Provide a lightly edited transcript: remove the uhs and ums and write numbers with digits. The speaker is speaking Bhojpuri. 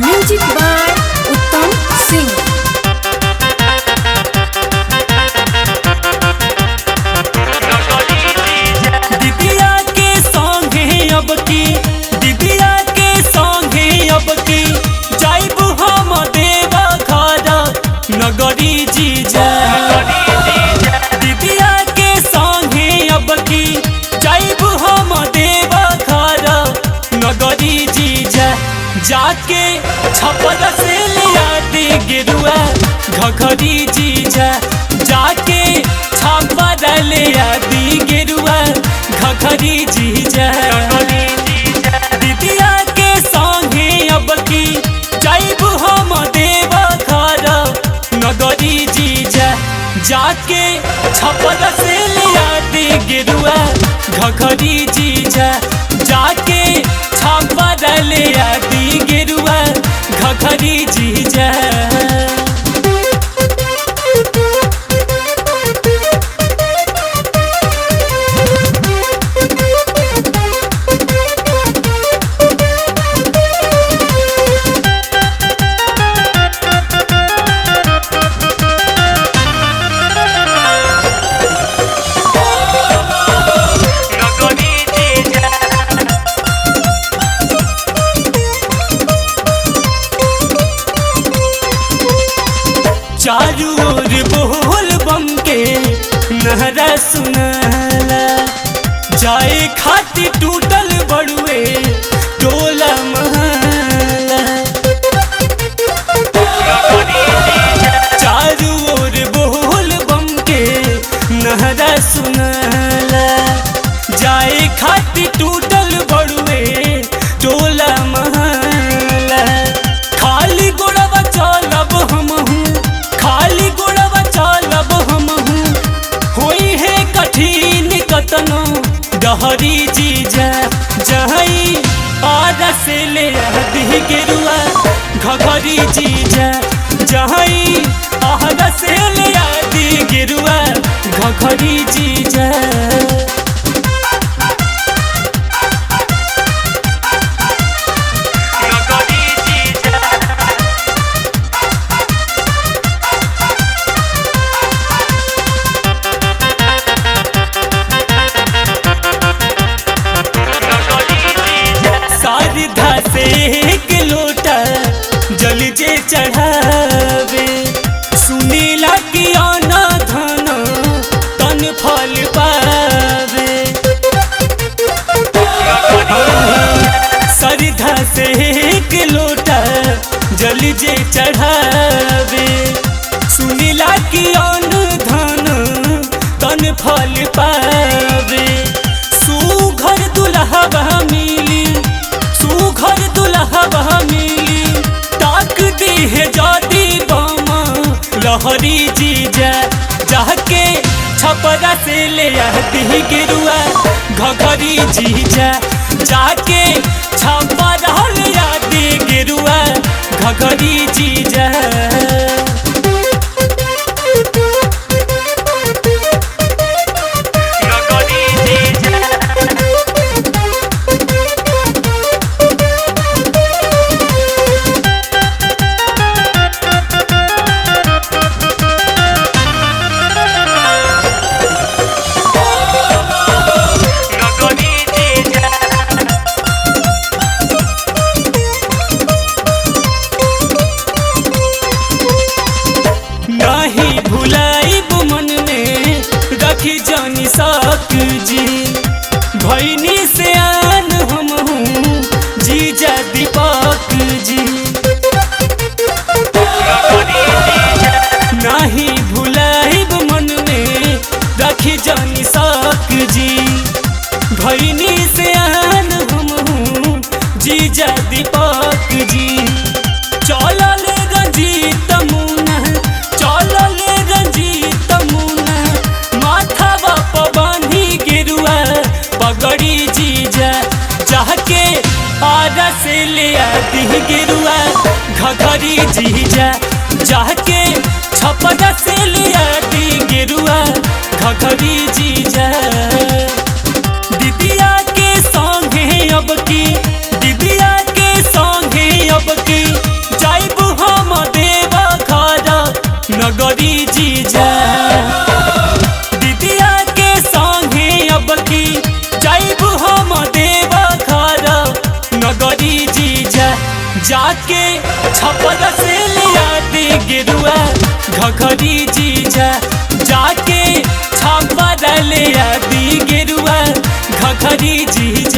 म्यूजिक बाय उत्तम सिंह। दिव्या के संगे अब की दिव्या के संगे अब की जाइब हम देवा घर नगरी जीजा। दिव्या के संगे अब की जाइब हम देवा घर नगरी जीजा। जाके छपरा से लिया दे गिरुआ घघरी जीजा। जाके छपरा लिया दी गिरुआ घघरी जीजा। दिदिया के संगे अब की जाइब हम देवा घर नगरी जीजा। जाके छपरा से लिया दे गिरुआ घघरी जीजा। जाके छपरा लिया दी गिरुआ घघरी जीजा। चारू ओर बोल बम के नहरा सुनाला। जाए खाती टूटल बड़ुए टोला महला। चारू ओर बोल बम के नहरा सुनाला। जाए खाती टूटल बड़ुए टोला महला। खाली गोड़वा चलब हमहू खाली गोड़वा चलब हमहू होई है कठिन कतनो डहरी जीजा। जहई आदा से ले दी गिरुआ घघरी जीजा। जहई आदा से ले दी गिरुआ घघरी जीजा। सारिधा से एक लोटा जल जे चढ़ावे। सुनीला की आना धन तन फल पावे। सारिधा से एक लोटा जल जे चढ़ावे। सुनीला की आना धन तन फल पावे। सुघर दुल्हा मिली सुघर दुल्हा मिली ताक दी है जाती बामा लहरी जीजा। जाके छपरा से ले दी गिरुआ घघरी जीजा। जाके छपरा ले दी गिरुआ घघरी जीजा। नहीं भुलाइब मन में रखी जानी साक जी। भैनी से आन हम हूँ जीजा दीपक जी। नहीं भुलाइब मन में रखी जानी साक जी। भैनी से आन हम हूँ जीजा दीपक जी। चलल रंजीत मुना चलल रंजीत मुना माथा बाप आती गिरुआ घघरी जीजा जाके छपरा से ले आती गिरुआ घघरी जीजा। दिदिया के संगे अब की दिदिया के संगे अब की जाइबू हम देव घर नगरी जीजा। दिदिया के संगे अब की जाइबू हम देव घर नगरी जीजा जाके छपरा से ले आती गिरुआ घघरी जीजा जाके छपरा ले आती गिरुआ घघरी जीजा।